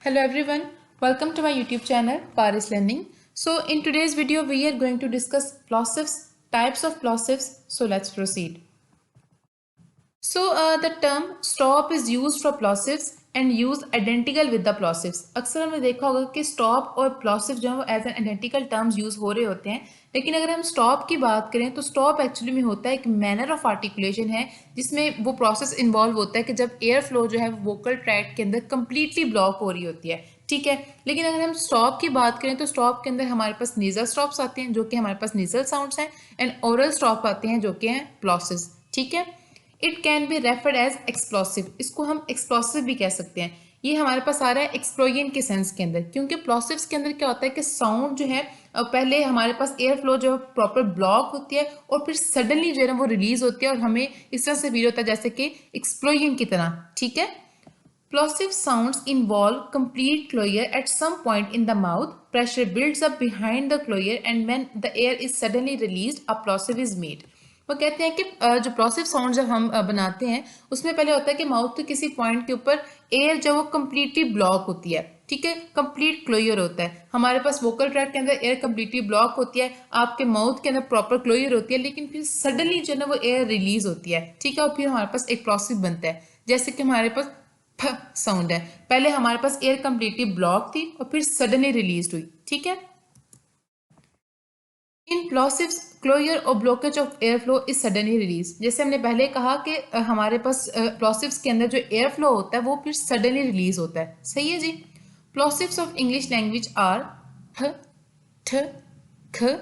Hello everyone, welcome to my YouTube channel Paris Learning. So in today's video we are going to discuss plosives, types of plosives. So let's proceed. So the term stop is used for plosives and used identical with the plosives. अक्सर हमने देखा होगा कि stop और plosive जो है वो as an identical terms use हो रहे होते हैं, लेकिन अगर हम stop की बात करें तो stop एक्चुअली में होता है एक मैनर ऑफ आर्टिकुलेशन है जिसमें वो प्रोसेस इन्वॉल्व होता है कि जब एयर फ्लो जो है वोकल ट्रैक्ट के अंदर कम्प्लीटली ब्लॉक हो रही होती है, ठीक है। लेकिन अगर हम स्टॉप की बात करें तो स्टॉप के अंदर हमारे पास नेजल स्टॉप्स आते हैं जो कि हमारे पास नेजल साउंड्स हैं एंड ओरल स्टॉप आते हैं जो कि हैं प्लॉसिव्स, ठीक है। It can be referred as explosive, इसको हम एक्सप्लोसिव भी कह सकते हैं। ये हमारे पास आ रहा है एक्सप्लोजन के सेंस के अंदर, क्योंकि प्लॉसिव्स के अंदर क्या होता है कि साउंड जो है पहले हमारे पास एयर फ्लो जो प्रॉपर ब्लॉक होती है और फिर सडनली जो है ना वो रिलीज होती है और हमें इस तरह से फील होता है जैसे कि एक्सप्लोजन की तरह, ठीक है। Plosive sounds involve complete closure at some point in the mouth. Pressure builds up behind the closure and when the air is suddenly released, a plosive is made. वो कहते हैं कि जो प्लॉसिव साउंड जब हम बनाते हैं उसमें पहले होता है कि माउथ के किसी पॉइंट के ऊपर एयर जो वो कम्प्लीटली ब्लॉक होती है, ठीक है, कंप्लीट क्लोजर होता है। हमारे पास वोकल ट्रैक्ट के अंदर एयर कम्प्लीटली ब्लॉक होती है, आपके माउथ के अंदर प्रॉपर क्लोजर होती है, लेकिन फिर सडनली जो है ना वो एयर रिलीज होती है, ठीक है, और फिर हमारे पास एक प्लॉसिव बनता है। जैसे कि हमारे पास फ साउंड है, पहले हमारे पास एयर कंप्लीटली ब्लॉक थी और फिर सडनली रिलीज हुई, ठीक है। इन प्लॉसिव्स क्लोजर और blockage of air flow is suddenly release. जैसे हमने पहले कहा कि हमारे पास प्लॉसिव्स के अंदर जो एयर फ्लो होता है वो फिर सडनली रिलीज होता है, सही है जी। प्लॉसिव्स ऑफ इंग्लिश लैंग्वेज आर ठ ठ ख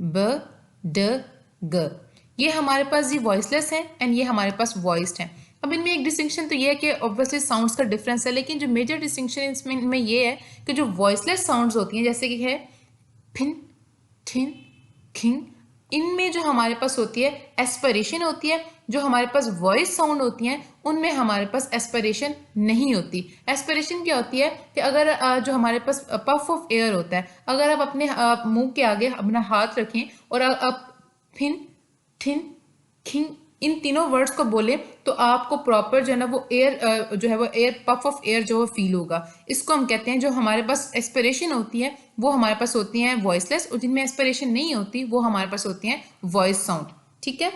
ब ड ग। ये हमारे पास जी वॉइसलेस है एंड ये हमारे पास वॉइस्ड है। अब इनमें एक डिस्टिंक्शन तो ये है कि ऑब्वियसली साउंड्स का डिफरेंस है, लेकिन जो मेजर डिस्टिंक्शन इसमें ये है कि जो वॉइसलेस साउंड्स होती हैं जैसे कि है फिन ठिन खिंग, इनमें जो हमारे पास होती है एस्पिरेशन होती है। जो हमारे पास वॉइस साउंड होती हैं उनमें हमारे पास एस्पिरेशन नहीं होती। एस्पिरेशन क्या होती है कि अगर जो हमारे पास पफ ऑफ एयर होता है, अगर आप अपने मुंह के आगे अपना हाथ रखें और आप फिन ठिन खिंग इन तीनों वर्ड्स को बोले तो आपको प्रॉपर जो है ना वो एयर जो है वो एयर पफ ऑफ एयर जो है फील होगा। इसको हम कहते हैं, जो हमारे पास एस्पिरेशन होती है वो हमारे पास होती हैं वॉइसलेस और जिनमें एस्पिरेशन नहीं होती वो हमारे पास होती हैं वॉइस साउंड, ठीक है।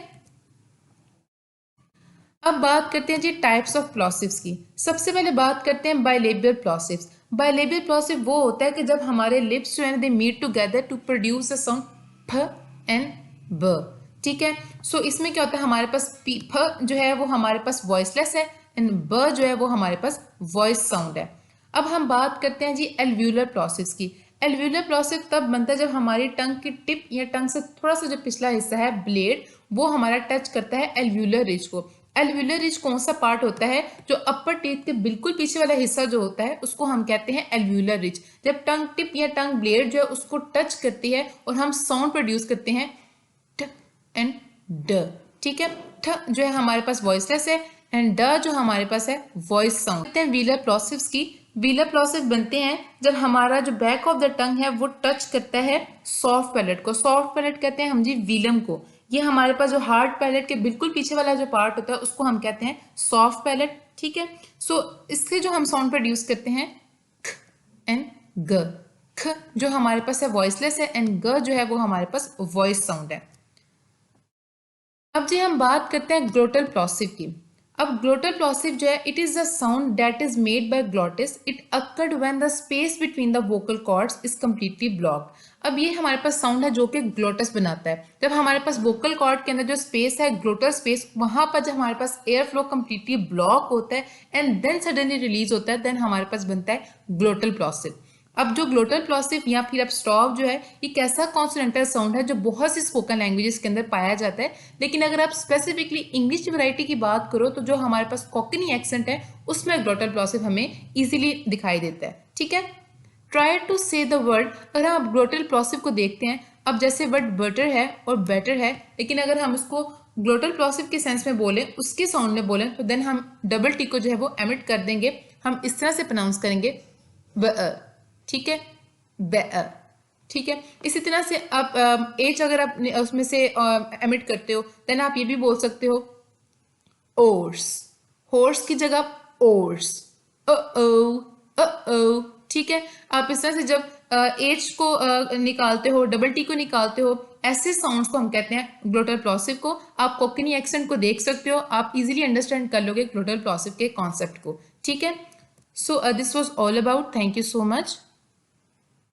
अब बात करते हैं जी टाइप्स ऑफ प्लॉसिव्स की। सबसे पहले बात करते हैं बाइलेबियल प्लॉसिव्स। बाइलेबियल प्लॉसिव वो होता है कि जब हमारे लिप्स जो है they meet together to produce a sound फ एंड ब, ठीक है। सो इसमें क्या होता है, हमारे पास फ जो है वो हमारे पास वॉइसलेस है एंड ब जो है वो हमारे पास वॉइस साउंड है। अब हम बात करते हैं जी एल्व्यूलर प्लॉसिव्स की। एल्व्यूलर प्लॉसिव तब बनता है जब हमारी टंग की टिप या टंग से थोड़ा सा जो पिछला हिस्सा है ब्लेड वो हमारा टच करता है एल्व्यूलर रिज को। एल्व्यूलर रिज कौन सा पार्ट होता है, जो अपर टीथ के बिल्कुल पीछे वाला हिस्सा जो होता है उसको हम कहते हैं एल्व्यूलर रिज। जब टंग टिप या टंग ब्लेड जो है उसको टच करती है और हम साउंड प्रोड्यूस करते हैं ट एंड ड, ठीक है। ठ जो है हमारे पास वॉइसलेस है एंड ड जो हमारे पास है वॉइस साउंड। व्हीलर प्लॉसिव्स की। व्हीलर प्लॉसिव बनते हैं जब हमारा जो बैक ऑफ द टंग है वो टच करता है सॉफ्ट पैलेट को। सॉफ्ट पैलेट कहते हैं हम जी व्हीलम को। ये हमारे पास जो हार्ड पैलेट के बिल्कुल पीछे वाला जो पार्ट होता है उसको हम कहते हैं सॉफ्ट पैलेट, ठीक है। सो इससे जो हम साउंड प्रोड्यूस करते हैं ख एंड ग। ख जो हमारे पास है वॉइसलेस है एंड ग जो है वो हमारे पास वॉइस साउंड है। अब जी हम बात करते हैं ग्लोटल प्लॉसिव की। अब ग्लोटल प्लॉसिव जो है it is the sound that is made by glottis. It occurred when the space between the vocal cords is completely blocked. अब ये हमारे पास साउंड है जो कि ग्लोटस बनाता है। जब हमारे पास वोकल कॉर्ड के अंदर जो स्पेस है ग्लोटल स्पेस, वहां पर जब हमारे पास एयर फ्लो कंप्लीटली ब्लॉक होता है एंड देन सडनली रिलीज होता है, देन हमारे पास बनता है ग्लोटल प्लॉसिव। अब जो ग्लोटल प्लॉसिव या फिर अब स्टॉप जो है ये कैसा कॉन्सोनेंटल साउंड है जो बहुत सी स्पोकन लैंग्वेजेस के अंदर पाया जाता है, लेकिन अगर आप स्पेसिफिकली इंग्लिश वैरायटी की बात करो तो जो हमारे पास कोकनी एक्सेंट है उसमें ग्लोटल प्लॉसिव हमें इजीली दिखाई देता है, ठीक है। ट्राई टू से द वर्ड। अगर हम ग्लोटल प्लॉसिव को देखते हैं, अब जैसे वर्ड बटर है और बेटर है, लेकिन अगर हम उसको ग्लोटल प्लॉसिव के सेंस में बोलें, उसके साउंड में बोलें, तो देन हम डबल टी को जो है वो एमिट कर देंगे। हम इस तरह से प्रोनाउंस करेंगे ठीक है, ठीक है। इसी तरह से आप एच अगर आप उसमें से एमिट करते हो देन आप ये भी बोल सकते हो ओर्स। हॉर्स की जगह ओर्स। ओ ओ, ठीक है। आप इस तरह से जब एच को निकालते हो, डबल टी को निकालते हो, ऐसे साउंड्स को हम कहते हैं ग्लोटल प्लॉसिव को। आप कोकनी एक्सेंट को देख सकते हो, आप इजीली अंडरस्टैंड कर लोगे ग्लोटल प्लॉसिव के कॉन्सेप्ट को, ठीक है। So this was all about, thank you so much.